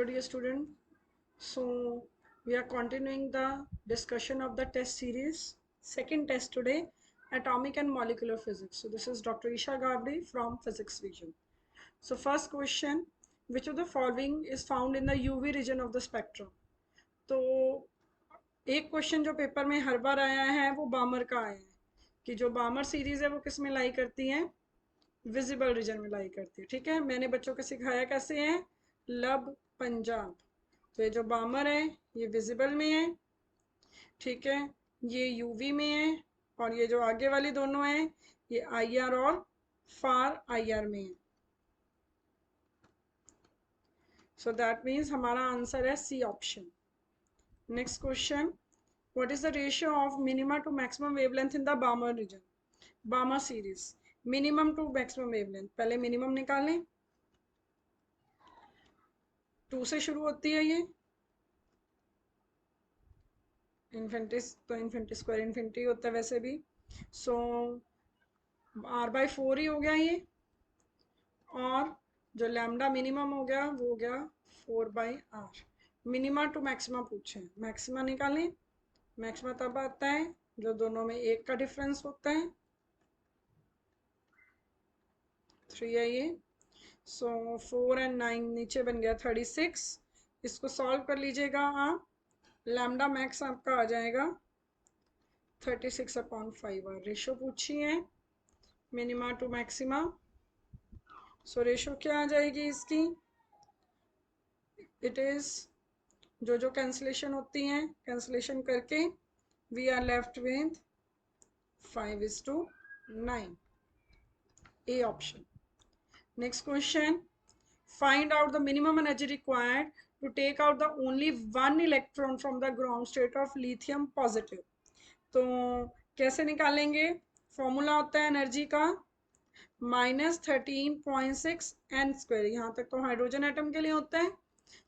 dear student. So we are continuing the discussion of the test series. Second test today, atomic and molecular physics. So this is Dr. Isha Gabri from Physics Vision. So first question, which of the following is found in the UV region of the spectrum? तो एक question जो paper में हर बार आया है वो बामर का आया है कि जो बामर सीरीज है वो किस में लाई करती है, विजिबल रीजन में लाई करती है। ठीक है, मैंने बच्चों को सिखाया कैसे है, लब पंजाब। तो ये जो बामर है ये विजिबल में है, ठीक है, ये यूवी में है, और ये जो आगे वाली दोनों है ये आईआर और फार आईआर में है। सो दैट मीन्स हमारा आंसर है C option. Next question, what is the ratio of minimum to maximum wavelength in the Balmer region? Balmer series minimum to maximum wavelength, पहले मिनिमम निकालें। 2 से शुरू होती है ये, इन्फिनिटी तो इन्फिनिटी स्क्वायर इन्फिनिटी होता है वैसे भी। सो r/4 ही हो गया ये, और जो लैम्डा मिनिमम हो गया वो हो गया 4/r। मिनिमा टू मैक्सिमा पूछे, मैक्सिमा निकालें। मैक्सिमा तब आता है जो दोनों में 1 का डिफरेंस होता है, 3 है ये। सो 4 और 9 नीचे बन गया 36। इसको सॉल्व कर लीजिएगा आप, लैम्डा मैक्स आपका आ जाएगा 36/5। रेशो पूछी है minima to maxima. So ratio क्या आ जाएगी इसकी, इट इज जो कैंसिलेशन होती हैं कैंसिलेशन करके we are left with 5:9, A option. Next question, find out the minimum energy required to take out the only one electron from the ground state of lithium positive। तो कैसे निकालेंगे, formula होता है energy का -13.6 n square. यहाँ तक तो hydrogen atom के लिए होता है,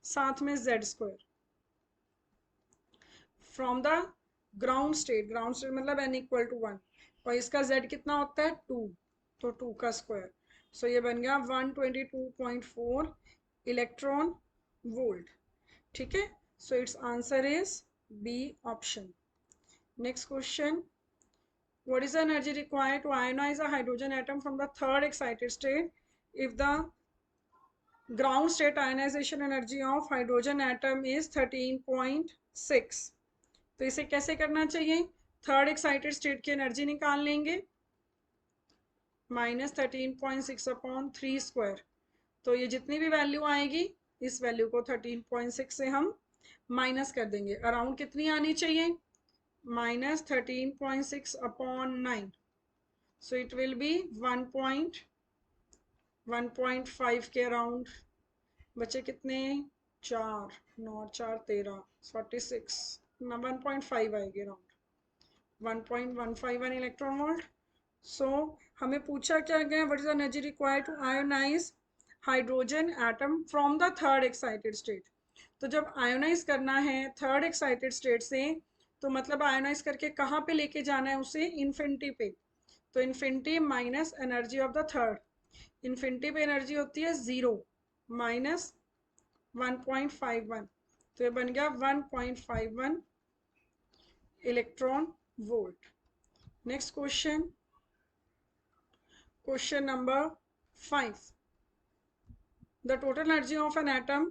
साथ में z square from the ground state मतलब n = 1, और इसका z कितना होता है 2, तो 2 का स्क्वायर। सो ये बन गया 122.4 इलेक्ट्रॉन वोल्ट। ठीक है, so it's answer is B option. Next question, what is the energy required to ionize a hydrogen atom from the third excited state if the ground state ionization energy of hydrogen atom is 13.6? तो इसे कैसे करना चाहिए, third excited state की energy निकाल लेंगे, -13.6/3 square. तो ये जितनी भी वैल्यू आएगी इस वैल्यू को 13.6 से हम माइनस कर देंगे। अराउंड कितनी आनी चाहिए, -13.6/9। सो इट विल बी 1.5 के अराउंड। बचे कितने, 4, 9 4 13, 46 ना 1.5 आएगी अराउंड 1.151 इलेक्ट्रॉन वोल्ट। सो हमें पूछा क्या गया, what is the energy required to ionize hydrogen atom from the third excited state. तो जब आयोनाइज करना है थर्ड एक्साइटेड स्टेट से, तो मतलब आयोनाइज करके कहाँ पे लेके जाना है उसे, इन्फिनिटी पे। तो infinity minus energy of the third, infinity पे एनर्जी होती है 0 माइनस 1.51, तो ये बन गया 1.51 electron volt. Next question, question number 5, the total energy of an atom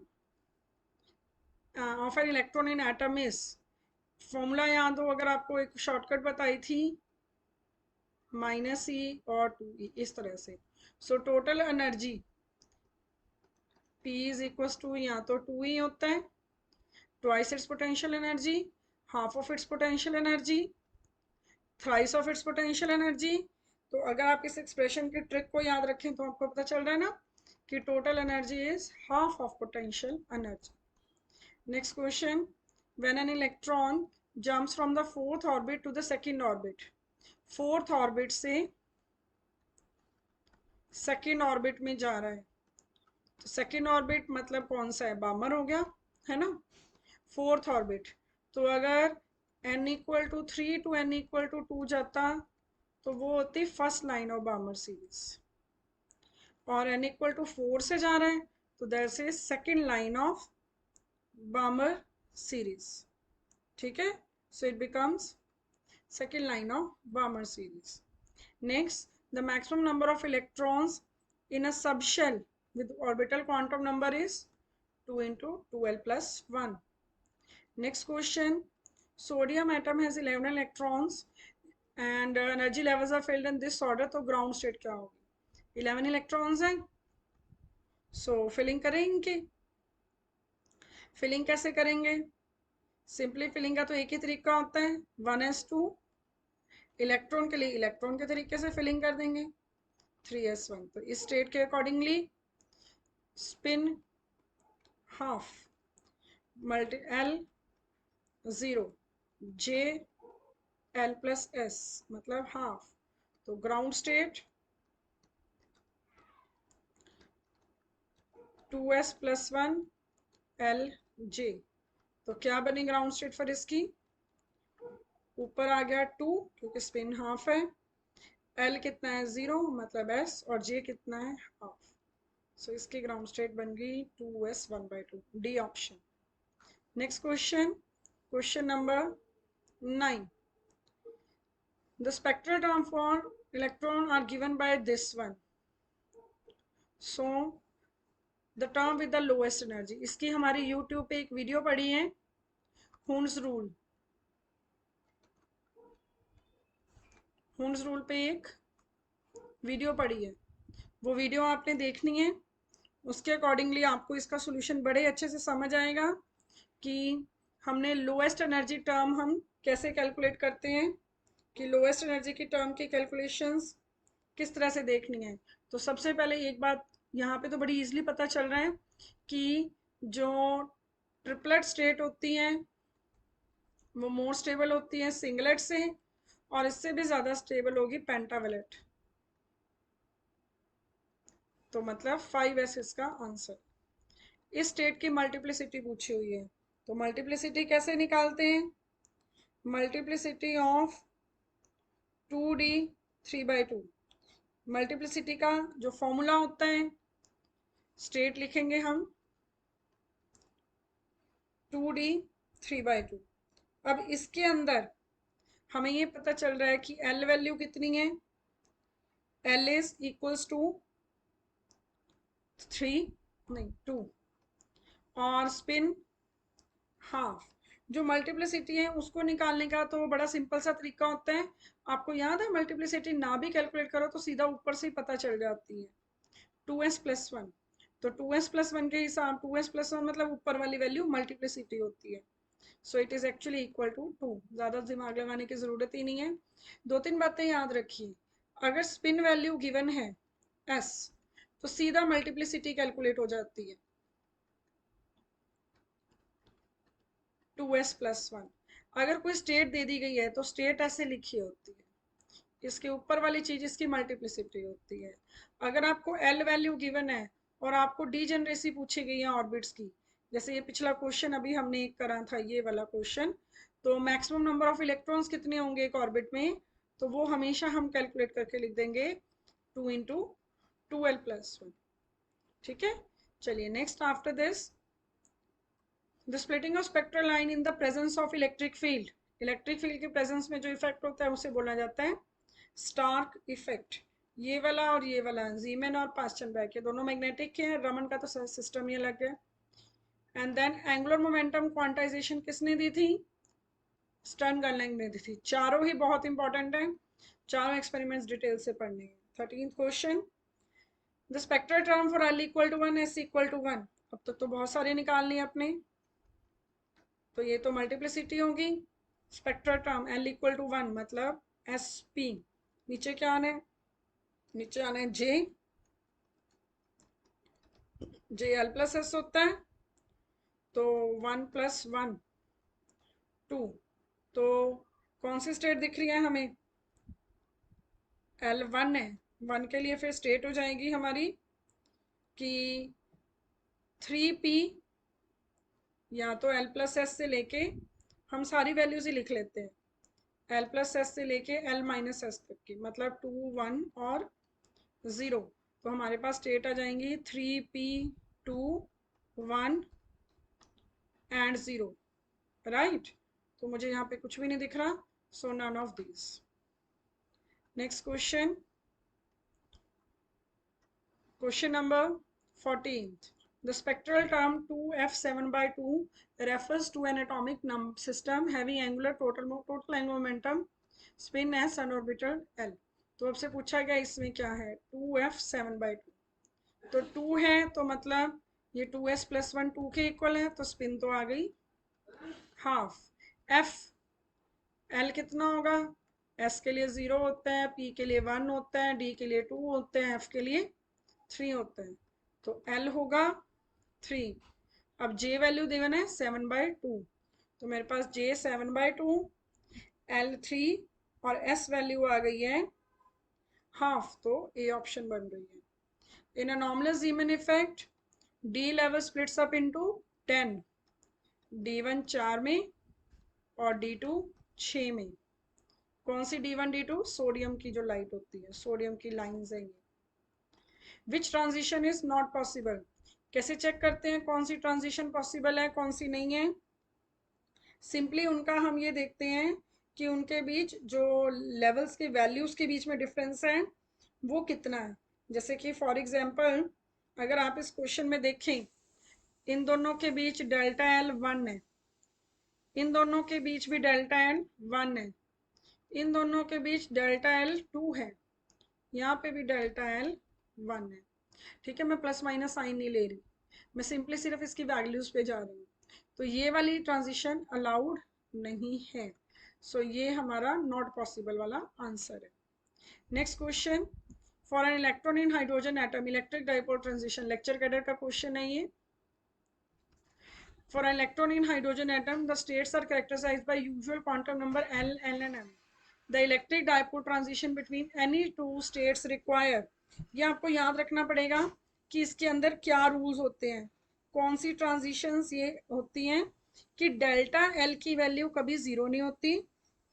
of an electron in atom is, formula याद हो अगर आपको, एक शॉर्टकट बताई थी -E और 2E इस तरह से। So total energy P is equal to, यहाँ तो 2E होता है, twice its potential energy, half of its potential energy, thrice of its potential energy. तो अगर आप इस एक्सप्रेशन की ट्रिक को याद रखें तो आपको पता चल रहा है ना कि total energy is half of potential energy. Next question, when an electron jumps from the fourth orbit to the second orbit, fourth orbit से सेकंड ऑर्बिट में जा रहा है, तो सेकंड ऑर्बिट मतलब कौन सा है, बामर हो गया है ना, फोर्थ ऑर्बिट। तो अगर n = 3 टू n = 2 जाता तो वो होती first line of Balmer series, और n = 4 से जा रहा है तो that is second line of Balmer series. ठीक है, so it becomes second line of Balmer series. Next, the maximum number of electrons in a subshell with orbital quantum number is 2 into 2l plus 1. Next question, sodium atom has 11 electrons and energy levels are filled in this order, तो ground state क्या होगी? 11 electrons हैं, so filling करेंगे. Filling कैसे करेंगे? Simply filling का तो एक ही तरीका होता है, 1s2. इलेक्ट्रॉन के लिए इलेक्ट्रॉन के तरीके से फिलिंग कर देंगे, 3s1. तो इस स्टेट के accordingly spin half multi l 0 j l plus s मतलब हाफ. तो ground state 2s plus 1 l j. तो क्या बनी ग्राउंड स्टेट फॉर इसकी? ऊपर आ गया 2 क्योंकि स्पिन हाफ है, l कितना है 0 मतलब s, और j कितना है हाफ. सो इसकी ग्राउंड स्टेट बन गई 2s 1/2. D option. Next question, question number 9. The spectral term for electron are given by this one. So the term with the lowest energy. इसकी हमारी YouTube पे एक वीडियो पड़ी है, Hund's rule. Hund's rule पे एक वीडियो पड़ी है, वो वीडियो आपने देखनी है. उसके अकॉर्डिंगली आपको इसका सोल्यूशन बड़े अच्छे से समझ आएगा कि हमने लोएस्ट एनर्जी टर्म हम कैसे कैलकुलेट करते हैं, कि लोएस्ट एनर्जी की टर्म की कैलकुलेशंस किस तरह से देखनी है. तो सबसे पहले एक बात यहाँ पे तो बड़ी इजीली पता चल रहा है कि जो ट्रिपलेट स्टेट होती हैं वो मोर स्टेबल होती है सिंगलेट से, और इससे भी ज़्यादा स्टेबल होगी पेंटावेलेट. तो मतलब 5s इसका आंसर. इस स्टेट की मल्टीप्लिसिटी पूछी हुई है, तो मल्टीप्लिसिटी कैसे निकालते हैं? Multiplicity of 2d 3/2. मल्टीप्लिसिटी का जो फॉर्मूला होता है, स्टेट लिखेंगे हम 2d 3/2. अब इसके अंदर हमें ये पता चल रहा है कि l वैल्यू कितनी है, l इज इक्वल्स टू 2 और स्पिन हाफ. जो मल्टीप्लिसिटी है उसको निकालने का तो बड़ा सिंपल सा तरीका होता है. आपको याद है मल्टीप्लिसिटी ना भी कैलकुलेट करो तो सीधा ऊपर से ही पता चल जाती है, 2s प्लस 1. तो 2s प्लस 1 के हिसाब 2s प्लस 1 मतलब ऊपर वाली वैल्यू मल्टीप्लिसिटी होती है. So it is actually equal to 2. ज़्यादा दिमाग लगाने की ज़रूरत ही नहीं है. 2-3 बातें याद रखिए. अगर स्पिन वैल्यू गिवन है s तो सीधा मल्टीप्लिसिटी कैलकुलेट हो जाती है, 2s प्लस 1. अगर कोई स्टेट दे दी गई है तो स्टेट ऐसे लिखी होती है, इसके ऊपर वाली चीज इसकी मल्टीप्लिसिटी होती है. अगर आपको l वैल्यू गिवन है और आपको डीजेनरेसी पूछी गई है ऑर्बिट्स की, जैसे ये पिछला क्वेश्चन अभी हमने एक करा था ये वाला क्वेश्चन, तो मैक्सिमम नंबर ऑफ इलेक्ट्रॉन्स कितने होंगे एक ऑर्बिट में, तो वो हमेशा हम कैलकुलेट करके लिख देंगे 2 into 2l plus 1. ठीक है, चलिए next. After this the splitting of spectral line in the presence of electric field. Electric field के प्रेजेंस में जो इफेक्ट होता है उसे बोला जाता है स्टार्क इफेक्ट. ये वाला और ये वाला, जीमैन और पास्टनबैक, ये दोनों मैग्नेटिक है, रमन का तो सिस्टम ही अलग है. And then angular momentum quantization किसने दी थी? स्टर्न गर्लिंग ने दी थी. चारों ही बहुत इंपॉर्टेंट है, चारों एक्सपेरिमेंट्स डिटेल से पढ़ने हैं. 13th question, the spectral term for l equal to 1 s equal to 1. अब तक तो बहुत सारे निकालनी है अपने, तो ये तो मल्टीप्लिसिटी होगी. Spectral term l equal to 1 मतलब sp. नीचे क्या आना है? नीचे आना है j l प्लस s होता है, तो 1 प्लस 1 2. तो कौन सी स्टेट दिख रही है हमें? L1 है. 1 के लिए फिर स्टेट हो जाएगी हमारी कि 3p, या तो l प्लस s से लेके हम सारी वैल्यूज ही लिख लेते हैं, l प्लस s से लेके l माइनस s तक की, मतलब 2 1 और 0. तो हमारे पास स्टेट आ जाएंगी 3p 2 1 एंड 0, राइट। तो मुझे यहाँ पे कुछ भी नहीं दिख रहा, so none of these. Next question, question number 14th. The spectral term 2f7/2 refers to an atomic system having angular total angular momentum spin as sun orbital L. तो आपसे पूछा गया इसमें क्या है, 2f7/2, तो 2 है तो मतलब ये 2s+1 2 के इक्वल है, तो स्पिन तो आ गई हाफ। f l कितना होगा, s के लिए 0 होता है, p के लिए 1 होता है, d के लिए 2 होते हैं, f के लिए 3 होता है, तो l होगा 3। अब j वैल्यू देवन है 7/2, तो मेरे पास j 7/2, l 3 और s वैल्यू आ गई है हाफ, तो a ऑप्शन बन रही है। In anomalous Zeeman effect d level splits up into 10, d1 4 में और d2 6 में। कौन सी d1 d2, सोडियम की जो लाइट होती है, सोडियम की लाइंस है ये। विच ट्रांजिशन इज नॉट पॉसिबल, कैसे चेक करते हैं कौन सी ट्रांजिशन पॉसिबल है कौन सी नहीं है। सिंपली उनका हम ये देखते हैं कि उनके बीच जो लेवल्स के वैल्यूज के बीच में डिफरेंस है वो कितना है। जैसे कि फॉर एग्जांपल अगर आप इस क्वेश्चन में देखें, इन दोनों के बीच डेल्टा एल 1 है, इन दोनों के बीच भी डेल्टा एल 1 है, इन दोनों के बीच डेल्टा एल 2 है, यहाँ पे भी डेल्टा एल 1 है। ठीक है, मैं प्लस माइनस साइन नहीं ले रही, मैं सिंपली सिर्फ इसकी वैल्यूज पे जा रही हूँ, तो ये वाली ट्रांजिशन अलाउड नहीं है, सो ये हमारा नॉट पॉसिबल वाला आंसर है। Next question, for an electron in hydrogen atom electric dipole transition, lecture cadre का क्वेश्चन है ये। For an electron in hydrogen atom, the states are characterized by usual quantum number L, L and M. The electric dipole transition between any two states require, ये आपको याद रखना पड़ेगा कि इसके अंदर क्या रूल्स होते हैं, कौन सी ट्रांजिशंस ये होती हैं कि डेल्टा एल की वैल्यू कभी 0 नहीं होती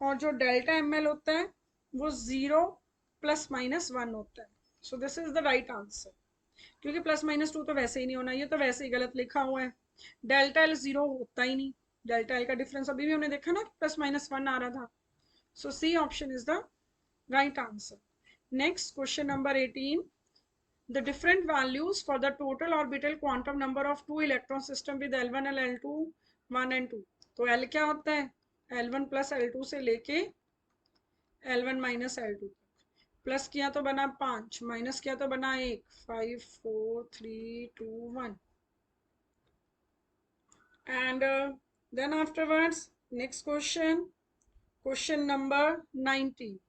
और जो डेल्टा एम एल होता है वो 0 ± 1 होता है। So this is the right answer, क्योंकि +-2 तो वैसे ही नहीं होना, ये तो वैसे ही गलत लिखा हुआ है। डेल्टा एल 0 होता ही नहीं, डेल्टा एल का डिफरेंस अभी भी हमने देखा ना, +-1 आ रहा था, so C option is the right answer. Next question number 18, the different values for the total orbital quantum number of two electron system with L1 and L2 1 and 2, तो L क्या होता है, L1 + L2 से लेके L1 - L2, plus किया तो बना 5, minus किया तो बना 1, 5 4 3 2 1, and then afterwards next question number 19,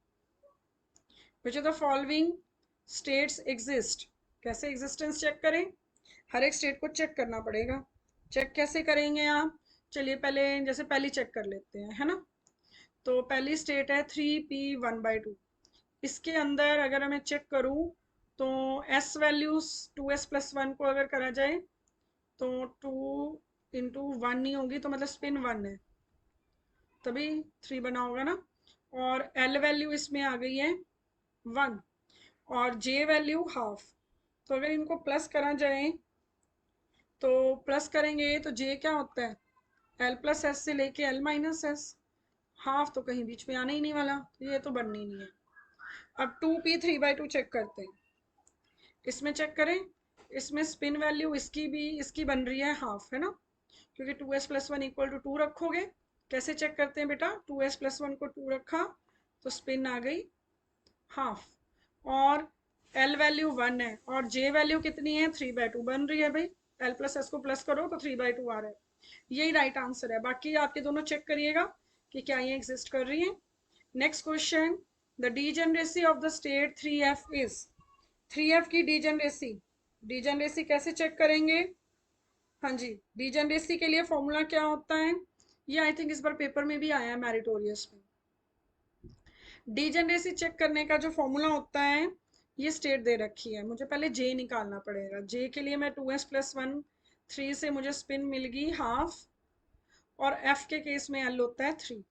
which of the following states exist, कैसे एग्जिस्टेंस चेक करें, हर एक स्टेट को चेक करना पड़ेगा। चेक कैसे करेंगे आप, चलिए पहले जैसे पहली चेक कर लेते हैं, है ना। तो पहली स्टेट है 3p1/2, इसके अंदर अगर मैं चेक करूं तो s वैल्यूज 2s+1 को अगर करा जाए तो 2 × 1 नहीं होगी, तो मतलब स्पिन 1 है, तभी 3 बना होगा ना। और l वैल्यू इसमें आ गई है 1 और j वैल्यू हाफ, तो अगर इनको प्लस करा जाए तो प्लस करेंगे तो j क्या होता है, l + s से लेके l - s, हाफ तो कहीं बीच में आने ही नहीं वाला, तो ये तो बननी ही नहीं है। अब 2p3/2 चेक करते हैं, इसमें चेक करें, इसमें स्पिन वैल्यू इसकी भी इसकी बन रही है हाफ, है ना, क्योंकि 2s+1 = 2 रखोगे। कैसे चेक करते हैं बेटा, 2s+1 को 2 रखा तो स्पिन आ गई हाफ, और l वैल्यू 1 है और j वैल्यू कितनी है, 3/2 बन रही है भाई, l + s को प्लस करो तो 3/2 आ रहा है, यही राइट आंसर है। बाकी आपके दोनों चेक करिएगा कि क्या ये एग्जिस्ट कर रही है। Next question, the degeneracy of the state 3f is, 3f की डीजेनरेसी कैसे चेक करेंगे। हाँ जी, डीजेनरेसी के लिए फॉर्मूला क्या होता है, ये आई थिंक इस बार पेपर में भी आया है मेरिटोरियस में। डीजेनरेसी चेक करने का जो फॉर्मूला होता है, ये स्टेट दे रखी है, मुझे पहले जे निकालना पड़ेगा। जे के लिए मैं 2s+1 3 से मुझे स्पिन मिल गई हाफ, और एफ के केस में एल होता है 3,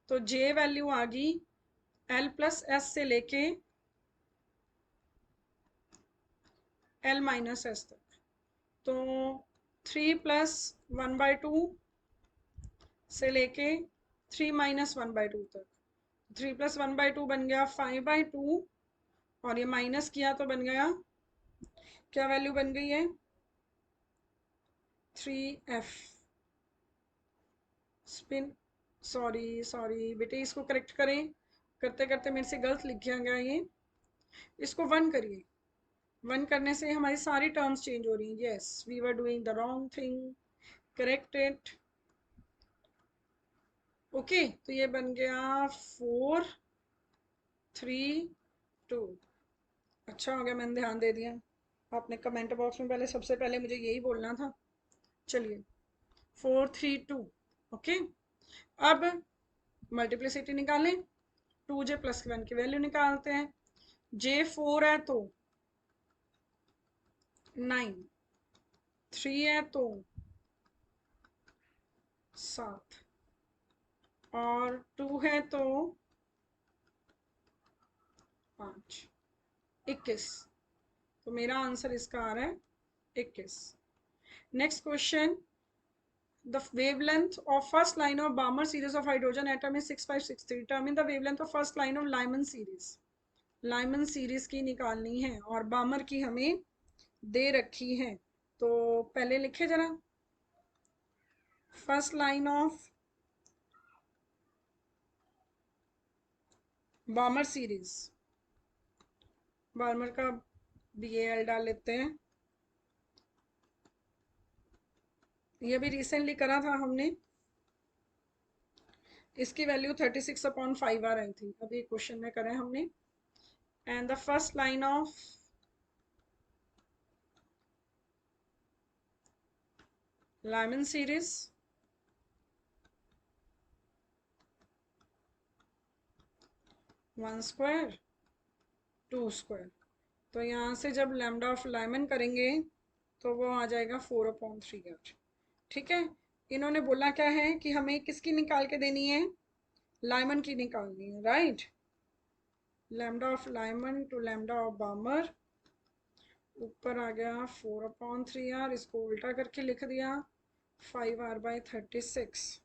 तो जे वैल्यू आ गई l + s से लेके l - s तक, तो 3 + 1/2 से लेके 3 माइनस 1/2 तक। 3 प्लस 1/2 बन गया 5/2, और ये माइनस किया तो बन गया, क्या वैल्यू बन गई है, 3f। स्पिन, सॉरी बेटे, इसको करेक्ट करें, करते करते मेरे से गलत लिख गया ये। इसको 1 करिए, 1 करने से हमारी सारी टर्म्स चेंज हो रही हैं। Yes, we were doing the wrong thing, correct it. Okay, तो ये बन गया 4 3 2। अच्छा हो गया मैंने ध्यान दे दिया, आपने कमेंट बॉक्स में पहले सबसे पहले मुझे यही बोलना था। चलिए 4 3 2। ओके, अब मल्टीप्लिसिटी निकालें, 2j प्लस 1 की वैल्यू निकालते हैं। j 4 है तो 9, 3 है तो 7, और 2 है तो 5, 21। तो मेरा आंसर इसका आ रहा है 21। Next question, the wavelength of first line of Balmer series of hydrogen atom is 6563. Determine the wavelength of first line of Lyman series. Lyman series की निकालनी है और बामर की हमें दे रखी है। तो पहले लिखे जरा, first line of Balmer series, Balmer का BAL डाल लेते हैं। ये भी रिसेंटली करा था हमने, इसकी वैल्यू 36/5 आ रही थी, अभी क्वेश्चन में करें हमने। And the first line of Lyman series, one square 2 square. तो यहाँ से जब लैम्डा ऑफ लाइमन करेंगे तो वो आ जाएगा 4/3। ठीक है, इन्होंने बोला क्या है कि हमें किसकी निकाल के देनी है, लाइमन की निकालनी है, right. Lambda of Lyman to lambda of Balmer, ऊपर आ गया 4/3r, इसको उल्टा करके लिख दिया 5r/36।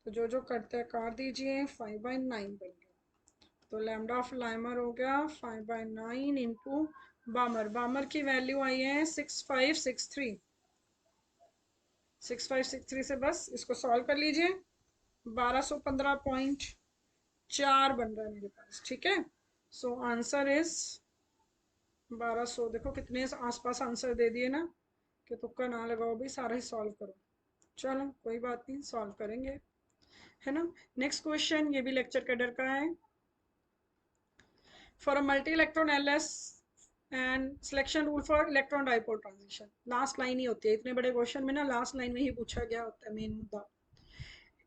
तो जो जो करते हैं काट दीजिए, 5/9 बन गया। तो लैम्डा ऑफ लाइमर हो गया 5/9 इंटू बामर। बामर की वैल्यू आई है 6563। 6563 से बस इसको सॉल्व कर लीजिए, 1215.4 बन रहा है मेरे पास। ठीक है, सो आंसर इज 1200। देखो कितने आसपास आंसर दे दिए ना, कि तुक्का ना लगाओ भाई, सारा ही सॉल्व करो। चलो कोई बात नहीं, सॉल्व करेंगे, है ना। नेक्स्ट क्वेश्चन, ये भी लेक्चर कैडर का है। For a multi electron LS and selection rule for electron dipole transition. Last line ही होती है इतने बड़े क्वेश्चन में ना, लास्ट लाइन में ही पूछा गया होता है मेन मुद्दा।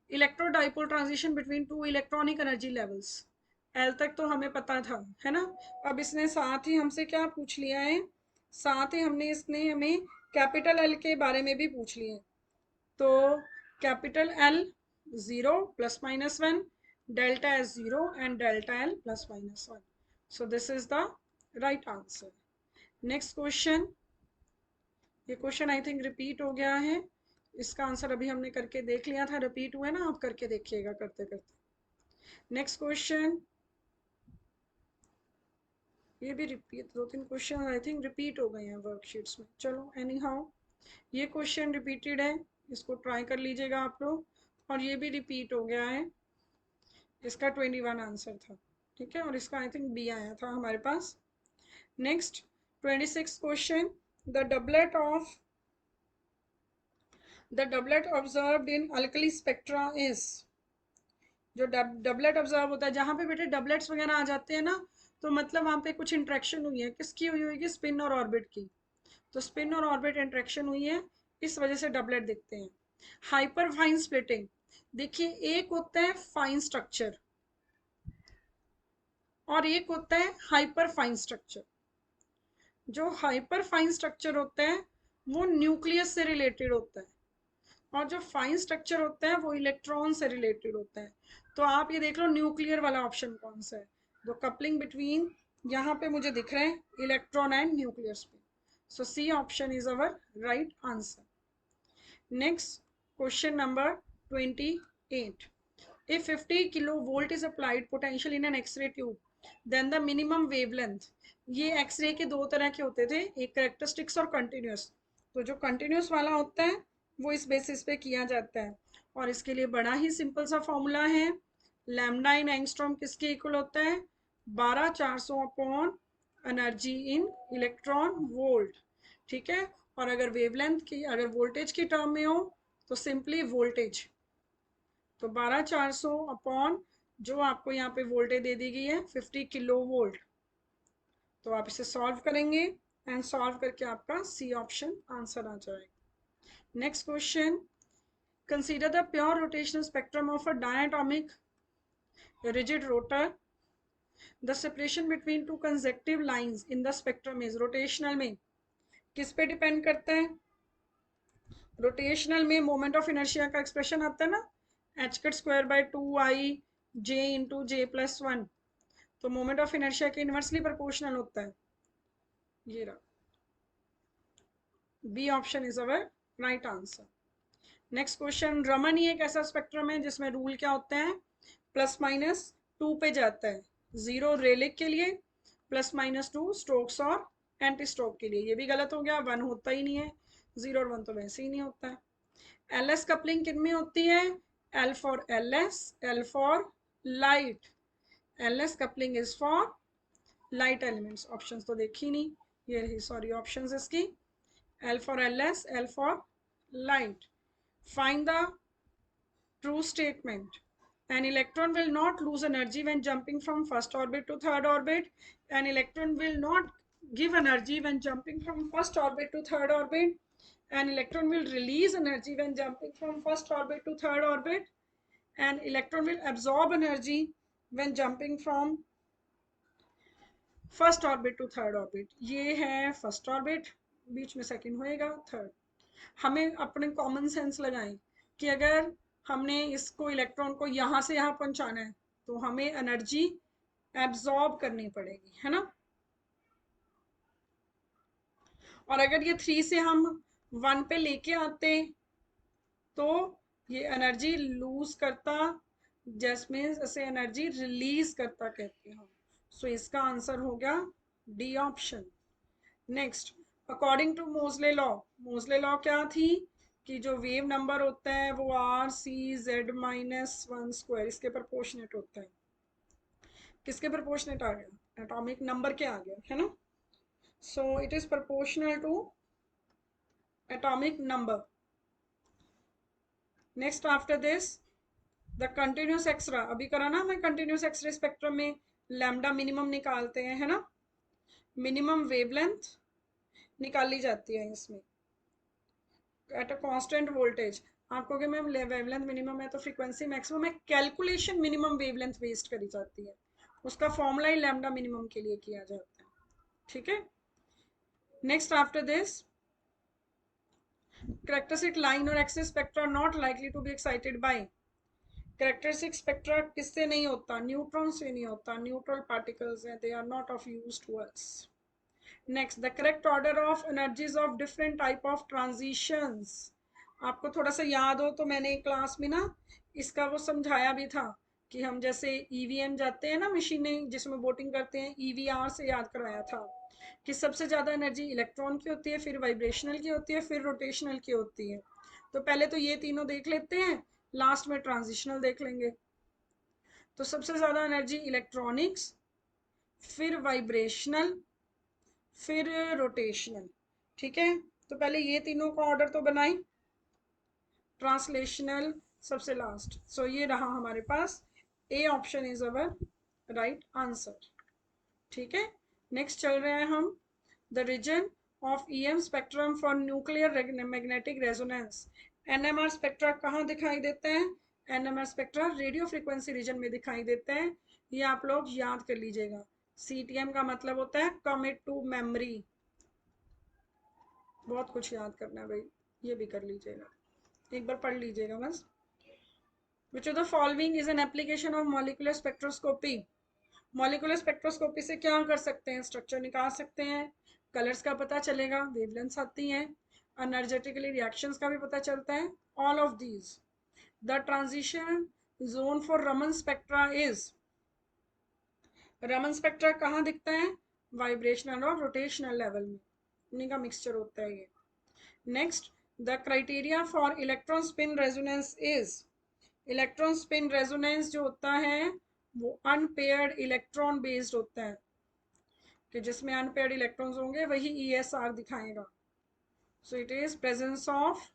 Electro dipole transition between 2 electronic energy levels, L तक तो हमें पता था, है ना। अब इसने साथ ही हमसे क्या पूछ लिया है, साथ ही इसने हमें कैपिटल L के बारे में भी पूछ लिया है। तो capital L 0 ± 1, delta S 0 and delta L ± 1। So this is the right answer. Next question, ये क्वेश्चन आई थिंक रिपीट हो गया है, इसका आंसर अभी हमने करके देख लिया था, रिपीट हुआ है ना, आप करके देखिएगा करते करते। नेक्स्ट क्वेश्चन, ये भी repeat, 2-3 question I think repeat हो गए हैं वर्कशीट्स में। चलो एनी हाउ, ये क्वेश्चन रिपीटेड है, इसको ट्राई कर लीजिएगा आप लोग। और ये भी रिपीट हो गया है, इसका 21 आंसर था। ठीक है, और इसका आई थिंक B आया था हमारे पास। Next 26 question, the doublet observed in alkali spectra is। जो डबलेट ऑब्जर्व होता है, जहाँ पे बेटे डबलेट्स वगैरह आ जाते हैं ना, तो मतलब वहाँ पे कुछ इंट्रैक्शन हुई है, किसकी हुई होगी, स्पिन और ऑर्बिट की। तो स्पिन और ऑर्बिट इंट्रैक्शन हुई है, इस वजह से डबलेट दिखते हैं। हाइपर फाइन स्प्लिटिंग, देखिए एक होता है फाइन स्ट्रक्चर और एक होता है हाइपर फाइन स्ट्रक्चर। जो हाइपर फाइन स्ट्रक्चर होता है वो न्यूक्लियस से रिलेटेड होता है, और जो फाइन स्ट्रक्चर होता है वो इलेक्ट्रॉन से रिलेटेड होता है। तो आप ये देख लो न्यूक्लियर वाला ऑप्शन कौन सा है, जो कपलिंग बिटवीन, यहाँ पे मुझे दिख रहे हैं electron and nuclear spin. So C option is our right answer. Next question number 28. If 50 kilovolt is applied potential in an X-ray tube, then the minimum wavelength. ये एक्सरे के दो तरह के होते थे, एक करेक्टरिस्टिक्स और कंटिन्यूस। तो जो कंटिन्यूस वाला होता है वो इस बेसिस पे किया जाता है, और इसके लिए बड़ा ही सिंपल सा फॉर्मूला है, लैम्डा इन एंगस्ट्रॉम किसके इक्वल होता है, 12400 upon energy in electron volt. ठीक है, और अगर वेवलेंथ की, अगर वोल्टेज की टर्म में हो तो सिंपली वोल्टेज, तो 12400 अपॉन जो आपको यहाँ पे वोल्टेज दे दी गई है 50 किलो वोल्ट। तो आप इसे सॉल्व करेंगे एंड सॉल्व करके आपका सी ऑप्शन आंसर आ जाएगा। Next question, consider the pure rotational spectrum of a diatomic rigid rotor. The separation between two consecutive lines in the spectrum is, rotational में किस पे डिपेंड करता है, रोटेशनल में मोमेंट ऑफ इनर्शिया का expression आता है ना, H cut square by 2i j into J plus 1, तो मोमेंट ऑफ इनर्शिया के इनवर्सली प्रोपोर्शनल होता है, ये रहा, B option is our right answer. Next question, Raman ही एक ऐसा स्पेक्ट्रम है जिसमें रूल क्या होते हैं, +-2 पे जाता है, 0 रेलिक के लिए, +-2 स्ट्रोक्स और एंटी स्ट्रोक के लिए। ये भी गलत हो गया, 1 होता ही नहीं है, 0 और 1 तो वैसे ही नहीं होता है। एलएस कपलिंग किन में होती है, L for LS, L for light, LS coupling is for light elements. Options तो देखी नहीं, ये रही सॉरी ऑप्शंस इसकी, L for LS, L for light. Find the true statement. An electron will not lose energy when jumping from first orbit to third orbit. An electron will not give energy when jumping from first orbit to third orbit. An electron will release energy when jumping from first orbit to third orbit. An electron will absorb energy when jumping from first orbit to third orbit. ये है first orbit, बीच में second होएगा third. हमें अपने common sense लगाएं कि अगर हमने इसको इलेक्ट्रॉन को यहाँ से यहाँ पहुंचाना है तो हमें एनर्जी एब्जॉर्ब करनी पड़ेगी, है ना। और अगर ये 3 से हम 1 पे लेके आते तो ये एनर्जी लूज करता, जैसमें जैसे एनर्जी रिलीज करता कहते हैं हम। सो इसका आंसर हो गया D option. Next, according to Moseley law, Moseley law क्या थी कि जो वेव नंबर होता है वो r(c(z-1)² इसके प्रोपोर्शनेट होता है। किसके प्रोपोर्शनेट आ गया, एटॉमिक नंबर के आ गया, है ना। So it is proportional to atomic number. Next after this the continuous X ray, अभी करा ना मैं, कंटिन्यूस एक्सरे स्पेक्ट्रम में लैम्डा मिनिमम निकालते हैं, है ना, मिनिमम वेवलेंथ निकाली जाती है इसमें एट अ कांस्टेंट वोल्टेज। आपको कि मैम वेवलेंथ मिनिमम है तो फ्रीक्वेंसी मैक्सिमम है, कैलकुलेशन मिनिमम वेवलेंथ वेस्ट करी जाती है, उसका फॉर्मूला ही लैम्डा मिनिमम के लिए किया जाता है, ठीक है। Next after this, characteristic line और axis spectra not likely to be excited by, characteristic spectra किससे नहीं होता, न्यूट्रॉन से नहीं होता, न्यूट्रल पार्टिकल्स हैं, they are not of use to us. Next, the correct order of energies of different type of transitions. आपको थोड़ा सा याद हो तो मैंने क्लास में ना इसका वो समझाया भी था कि हम जैसे ईवीएम जाते हैं ना मशीनें जिसमें वोटिंग करते हैं, ईवीआर से याद कराया था कि सबसे ज़्यादा एनर्जी इलेक्ट्रॉन की होती है, फिर वाइब्रेशनल की होती है, फिर रोटेशनल की होती है। तो पहले तो ये तीनों देख लेते हैं, लास्ट में ट्रांजिशनल देख लेंगे। तो सबसे ज़्यादा एनर्जी इलेक्ट्रॉनिक्स, फिर वाइब्रेशनल, फिर रोटेशनल, ठीक है। तो पहले ये तीनों का ऑर्डर तो बनाई, ट्रांसलेशनल सबसे लास्ट। सो ये रहा हमारे पास, A option is our right answer, ठीक है। नेक्स्ट चल रहे हैं हम, the region of EM spectrum for nuclear magnetic resonance. NMR spectra कहाँ दिखाई देते हैं, NMR spectra radio frequency region में दिखाई देते हैं, ये आप लोग याद कर लीजिएगा। सीटीएम का मतलब होता है कमिट टू मेमोरी, बहुत कुछ याद करना है भाई, ये भी कर लीजिएगा, एक बार पढ़ लीजिएगा बस। Which of the following is an application of molecular spectroscopy? Molecular spectroscopy से क्या कर सकते हैं, स्ट्रक्चर निकाल सकते हैं, कलर्स का पता चलेगा, वेवलेंथ्स आती हैं, एनर्जेटिकली रिएक्शंस का भी पता चलता है, all of these. The transition zone for Raman spectra is, Raman spectra कहाँ दिखता है, वाइब्रेशनल और रोटेशनल लेवल में, उन्हीं का मिक्सचर होता है ये। Next, the criteria for electron spin resonance is, electron spin resonance जो होता है वो अनपेयर्ड इलेक्ट्रॉन बेस्ड होता है, कि जिसमें अनपेयर्ड इलेक्ट्रॉन्स होंगे वही ESR दिखाएगा। सो it is presence of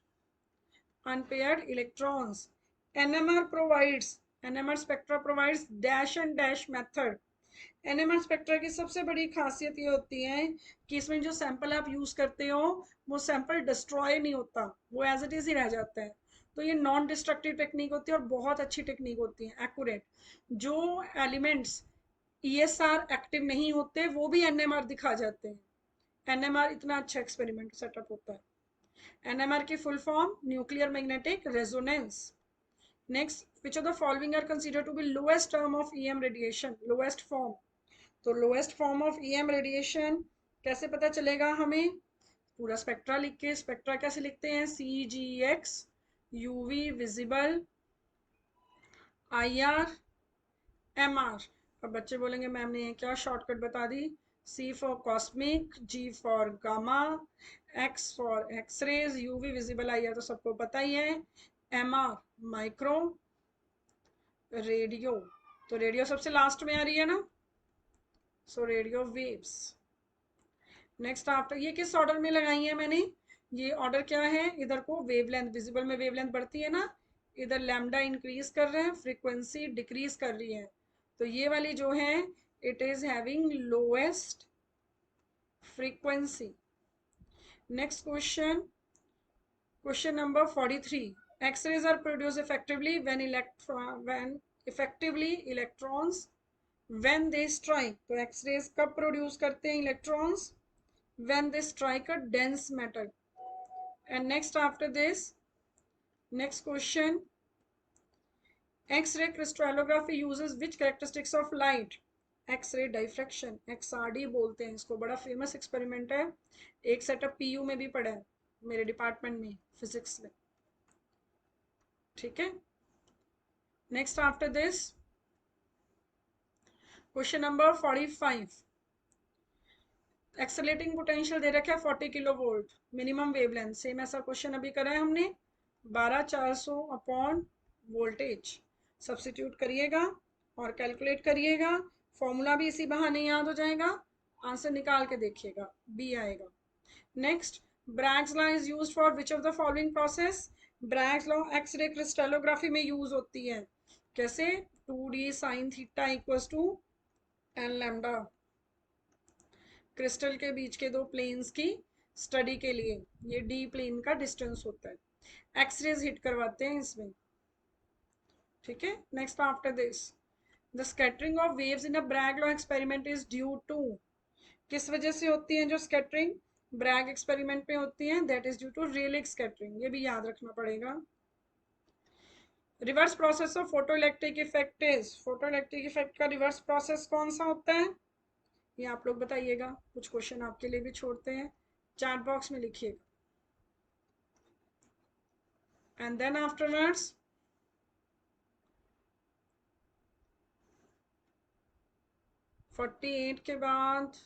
unpaired electrons. NMR provides, NMR spectra provides dash and dash method. NMR spectra की सबसे बड़ी खासियत ये होती है कि इसमें जो सैंपल आप यूज करते हो वो सैंपल डिस्ट्रॉय नहीं होता, वो एज इट इज ही रह जाता है। तो ये नॉन डिस्ट्रक्टिव टेक्निक होती है और बहुत अच्छी टेक्निक होती है, एक्यूरेट। जो एलिमेंट्स ESR एक्टिव नहीं होते वो भी NMR दिखा जाते हैं। NMR इतना अच्छा एक्सपेरिमेंट सेटअप होता है। NMR की full form nuclear magnetic resonance. Next, which of the following are considered to be lowest term of EM radiation, lowest form। तो lowest form of EM radiation कैसे पता चलेगा हमें, पूरा स्पेक्ट्रा लिख के, स्पेक्ट्रा कैसे लिखते हैं, CGX, UV visible, IR, MR। अब बच्चे बोलेंगे मैम ने क्या शॉर्टकट बता दी, C for cosmic, G for gamma, X for X rays, UV visible, IR तो सबको पता ही है, MR माइक्रो, रेडियो, तो रेडियो सबसे लास्ट में आ रही है ना, so radio waves. Next after, ये किस ऑर्डर में लगाई है मैंने, ये ऑर्डर क्या है, इधर को वेवलेंथ, विजिबल में वेवलेंथ बढ़ती है ना, इधर लैम्डा इंक्रीज कर रहे हैं, फ्रीक्वेंसी डिक्रीज कर रही है, तो ये वाली जो है it is having lowest frequency. Next question, question number 43, X rays are produce effectively when effectively electrons when they strike, तो एक्सरेज कब प्रोड्यूस करते हैं electrons, when they strike a dense metal। And next after this, next question, X-ray crystallography uses which characteristics of light, X-ray diffraction, XRD बोलते हैं इसको, बड़ा famous experiment है, एक सेटअप PU में भी पढ़ा है मेरे डिपार्टमेंट में फिजिक्स में, ठीक है। Next after this, question number 45, accelerating potential दे रखा है 40 kilo volt, minimum wavelength, same ऐसा क्वेश्चन अभी करा है हमने, 12400 अपॉन वोल्टेज, सब्स्टिट्यूट करिएगा और कैलकुलेट करिएगा, फॉर्मूला भी इसी बहाने याद हो जाएगा, आंसर निकाल के देखिएगा, बी आएगा। Next, Bragg's law is used for which of the following process, Bragg's law X ray crystallography में यूज होती है, कैसे, 2d sin theta equals to n lambda, crystal के बीच के दो प्लेन्स की स्टडी के लिए, ये डी प्लेन का डिस्टेंस होता है, एक्सरेज हिट करवाते हैं इसमें, ठीक है। Next after this, the scattering of waves in a Bragg law experiment is due to, किस वजह से होती है जो स्कैटरिंग ब्रैग एक्सपेरिमेंट में होती है, that is due to Rayleigh scattering, ये भी याद रखना पड़ेगा। Reverse process of photoelectric effect is, photoelectric effect का रिवर्स प्रोसेस कौन सा होता है, ये आप लोग बताइएगा, कुछ क्वेश्चन आपके लिए भी छोड़ते हैं, चैट बॉक्स में लिखिएगा। एंड देन आफ्टरवर्ड्स, फोर्टी 48 के बाद,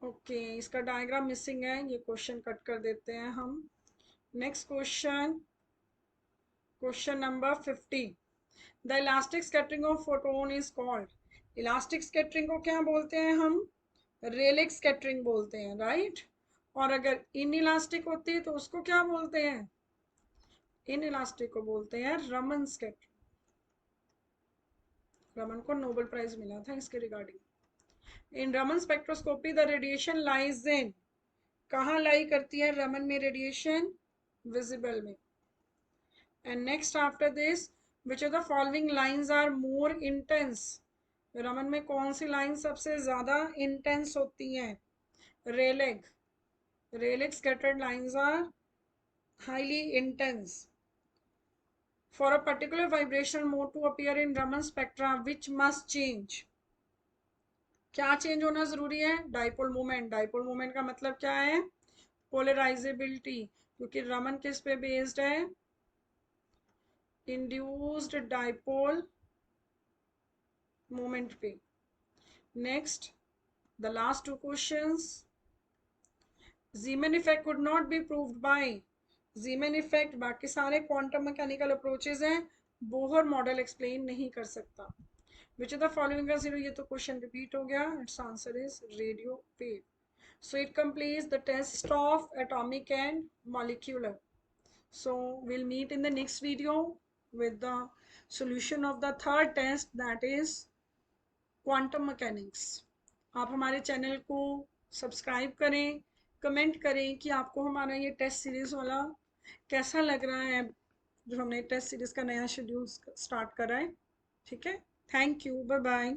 ओके इसका डायग्राम मिसिंग है, ये क्वेश्चन कट कर देते हैं हम। Next question, question number 50, the elastic scattering of photon is called, elastic scattering को क्या बोलते हैं हम, रेलिक स्कैटरिंग बोलते हैं, राइट। और अगर इन इलास्टिक होती है तो उसको क्या बोलते हैं, इन इलास्टिक को बोलते हैं रमन स्कैटरिंग, रमन को नोबेल प्राइज मिला था इसके regarding. In Raman spectroscopy the radiation lies in, कहाँ लाई करती है रमन में रेडिएशन, विजिबल में। And next after this, which of the following lines are more intense, Raman में कौन सी लाइन सबसे ज्यादा इंटेंस होती हैं, Rayleigh, Rayleigh scattered lines are highly intense. For a particular vibrational mode to appear in Raman spectra, which must change, क्या change होना जरूरी है, डाइपोल मोमेंट, डाइपोल मोमेंट का मतलब क्या है, पोलराइजेबिलिटी, क्योंकि रमन किस पे बेस्ड है, इंड्यूस्ड डाइपोल मोमेंट पे। Next the last two questions. Zeeman effect could not be proved by Zeeman effect बाकी सारे क्वांटम मैकेनिकल अप्रोचेज हैं, बोहर मॉडल एक्सप्लेन नहीं कर सकता। विच ऑफ द फॉलोइंग का जीरो, ये तो क्वेश्चन रिपीट हो गया। It's answer is radio wave. So it completes the test of atomic and molecular. So we'll meet in the next video with the solution of the third test, that is quantum mechanics. आप हमारे channel को subscribe करें, comment करें कि आपको हमारा ये test series वाला कैसा लग रहा है, जो हमने टेस्ट सीरीज का नया शेड्यूल स्टार्ट करा है। ठीक है, थैंक यू, बाय बाय।